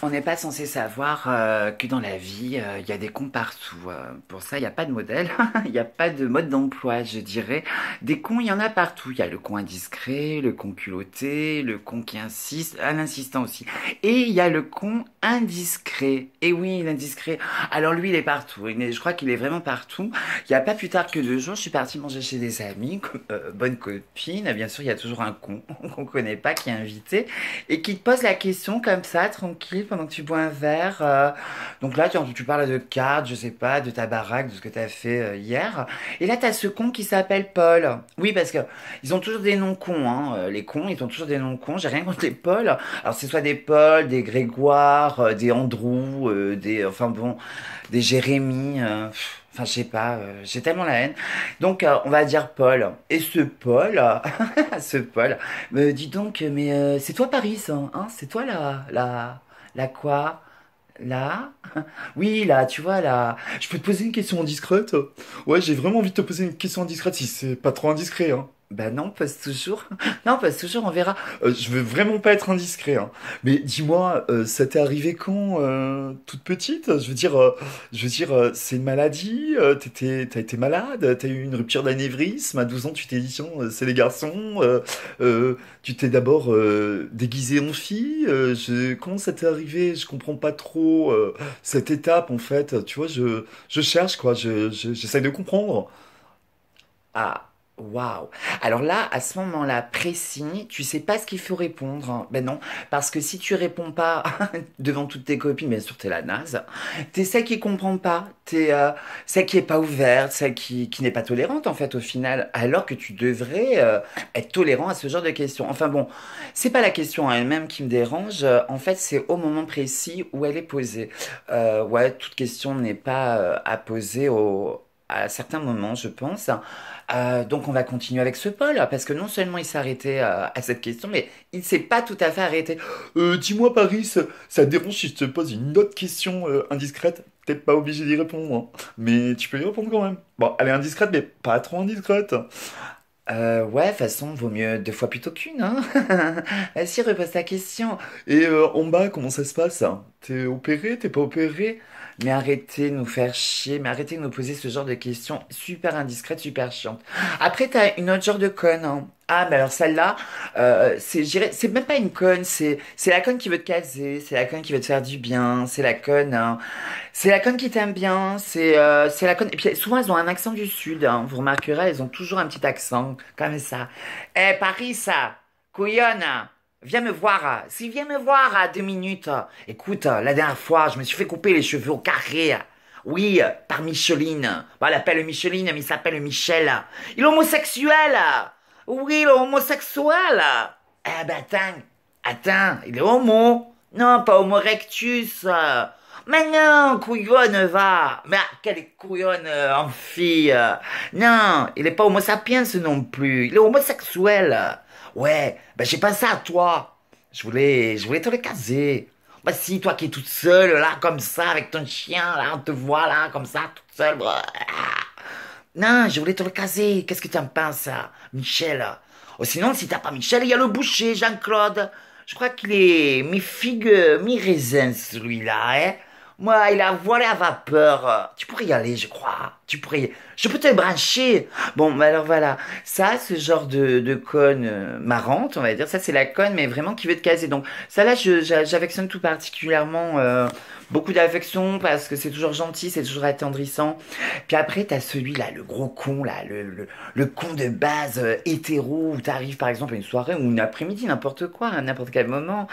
On n'est pas censé savoir que dans la vie, il y a des cons partout. Pour ça, il n'y a pas de modèle, il n'y a pas de mode d'emploi, je dirais. Des cons, il y en a partout. Il y a le con indiscret, le con culotté, le con qui insiste, un insistant aussi. Et il y a le con indiscret. Et oui, l'indiscret. Alors lui, il est partout. Je crois qu'il est vraiment partout. Il n'y a pas plus tard que 2 jours, je suis partie manger chez des amis, bonne copine. Bien sûr, il y a toujours un con qu'on connaît pas qui est invité et qui te pose la question comme ça, tranquille, pendant que tu bois un verre. Donc là, tu parles de cartes, je sais pas, de ta baraque, de ce que tu as fait hier. Et là, tu as ce con qui s'appelle Paul. Oui, parce que ils ont toujours des noms cons, hein. Les cons, ils ont toujours des noms cons. J'ai rien contre les Paul. Alors, c'est soit des Paul, des Grégoire, des Andrew, enfin bon, des Jérémy. Enfin, je sais pas, j'ai tellement la haine. Donc, on va dire Paul. Et ce Paul, ce Paul, me dis donc, mais c'est toi Paris, hein? C'est toi la quoi? Là? Oui, là, tu vois, là. Je peux te poser une question indiscrète? Ouais, j'ai vraiment envie de te poser une question indiscrète si c'est pas trop indiscret, hein. Bah non, pose toujours. Non, pose toujours, on verra. Je veux vraiment pas être indiscret, hein. Mais dis-moi, ça t'est arrivé quand, toute petite? C'est une maladie? T'as été malade? T'as eu une rupture d'anévrisme? À 12 ans, tu t'es dit, tiens, c'est les garçons? Tu t'es d'abord déguisé en fille? Comment ça t'est arrivé? Je comprends pas trop cette étape, en fait. Tu vois, je cherche, quoi. J'essaye de comprendre. Ah, waouh. Alors là, à ce moment-là précis, tu sais pas ce qu'il faut répondre, hein. Ben non, parce que si tu réponds pas devant toutes tes copines, bien sûr, t'es la naze. T'es celle qui comprend pas, t'es celle qui est pas ouverte, celle qui n'est pas tolérante en fait au final, alors que tu devrais être tolérant à ce genre de questions. Enfin bon, c'est pas la question en elle-même qui me dérange. En fait, c'est au moment précis où elle est posée. Ouais, toute question n'est pas à poser à certains moments, je pense. Donc on va continuer avec ce Paul, parce que non seulement il s'est arrêté à cette question, mais il ne s'est pas tout à fait arrêté. Dis-moi, Paris, ça te dérange si je te pose une autre question indiscrète? T'es pas obligé d'y répondre, hein. Mais tu peux y répondre quand même. Bon, elle est indiscrète, mais pas trop indiscrète. Ouais, de toute façon, vaut mieux 2 fois plutôt qu'une, hein. Vas-y, repose ta question. Et en bas, comment ça se passe? T'es opéré, t'es pas opéré? Mais arrêtez de nous faire chier, mais arrêtez de nous poser ce genre de questions super indiscrètes, super chiantes. Après, t'as une autre genre de conne, hein. Ah, mais alors celle-là, c'est même pas une conne, c'est la conne qui veut te caser, c'est la conne qui veut te faire du bien, c'est la conne, hein. C'est la conne qui t'aime bien, c'est la conne. Et puis souvent, elles ont un accent du sud, hein. Vous remarquerez, elles ont toujours un petit accent, comme ça. Eh, Paris, ça, couillonne. Viens me voir, si viens me voir à 2 minutes. Écoute, la dernière fois, je me suis fait couper les cheveux au carré. Oui, par Micheline. Bon, elle appelle Micheline, mais il s'appelle Michel. Il est homosexuel. Oui, il est homosexuel. Eh ben attends, il est homo. Non, pas homo rectus. Mais non, couillonne va. Mais quelle couillonne en fille. Non, il est pas homo sapiens non plus. Il est homosexuel. Ouais, ben j'ai pensé à toi. Je voulais te le caser. Bah si, toi qui es toute seule là, comme ça, avec ton chien, là, on te voit là, comme ça, toute seule. Non, je voulais te le caser. Qu'est-ce que tu en penses, Michel? Oh, sinon, si t'as pas Michel, il y a le boucher, Jean-Claude. Je crois qu'il est mi-figue, mi-raisin, celui-là, hein. Moi, il a volé à vapeur. Tu pourrais y aller, je crois. Je peux te brancher. Bon, bah alors voilà. Ça, ce genre de conne marrante, on va dire. Ça, c'est la conne, mais vraiment qui veut te caser. Donc, ça là, j'affectionne tout particulièrement. Beaucoup d'affection parce que c'est toujours gentil, c'est toujours attendrissant. Puis après, t'as celui-là, le gros con, là, le con de base hétéro, où t'arrives par exemple à une soirée ou une après-midi, n'importe quoi, à n'importe quel moment,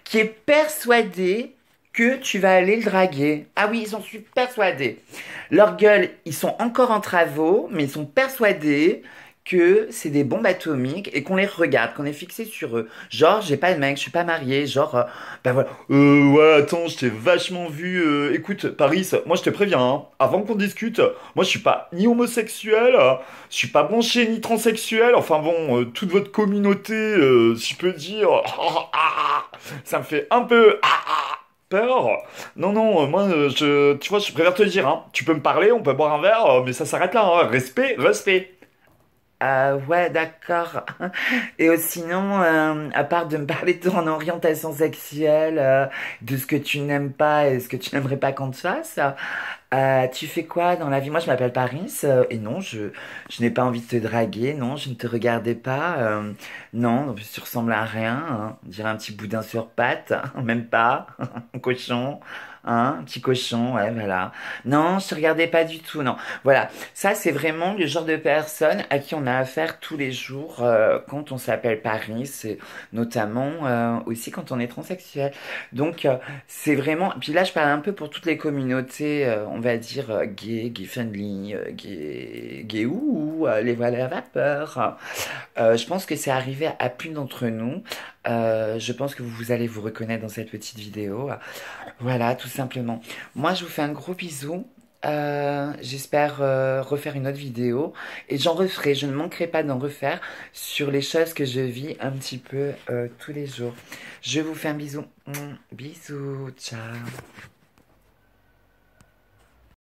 qui est persuadé que tu vas aller le draguer. Ah oui, ils en sont persuadés. Leur gueule, ils sont encore en travaux, mais ils sont persuadés que c'est des bombes atomiques et qu'on les regarde, qu'on est fixé sur eux. Genre, j'ai pas de mec, je suis pas marié, genre, ben voilà. Ouais, attends, je t'ai vachement vu. Écoute, Paris, moi je te préviens, hein, avant qu'on discute, moi je suis pas ni homosexuel, je suis pas branché ni transsexuel. Enfin bon, toute votre communauté, si je peux dire, ça me fait un peu peur. Non, non, moi, tu vois, je préfère te le dire, hein, tu peux me parler, on peut boire un verre, mais ça s'arrête là, hein. Respect, respect. Ouais, d'accord. Et sinon, à part de me parler de ton orientation sexuelle, de ce que tu n'aimes pas et ce que tu n'aimerais pas qu'on te fasse, tu fais quoi dans la vie? Moi, je m'appelle Paris, et non, je n'ai pas envie de te draguer, non, je ne te regardais pas, non, tu ressembles à rien, hein, on dirait un petit boudin sur pattes, même pas, un cochon, hein, un petit cochon, ouais, voilà. Non, je te regardais pas du tout, non. Voilà, ça, c'est vraiment le genre de personne à qui on a affaire tous les jours quand on s'appelle Paris, et notamment aussi quand on est transsexuel. Donc, c'est vraiment. Puis là, je parle un peu pour toutes les communautés, on va dire gay, gay friendly, gay ou les voiles à vapeur. Je pense que c'est arrivé à plus d'entre nous. Je pense que vous allez vous reconnaître dans cette petite vidéo. Voilà, tout simplement. Moi, je vous fais un gros bisou. J'espère refaire une autre vidéo et j'en referai, je ne manquerai pas d'en refaire sur les choses que je vis un petit peu tous les jours. Je vous fais un bisou. Bisous, ciao.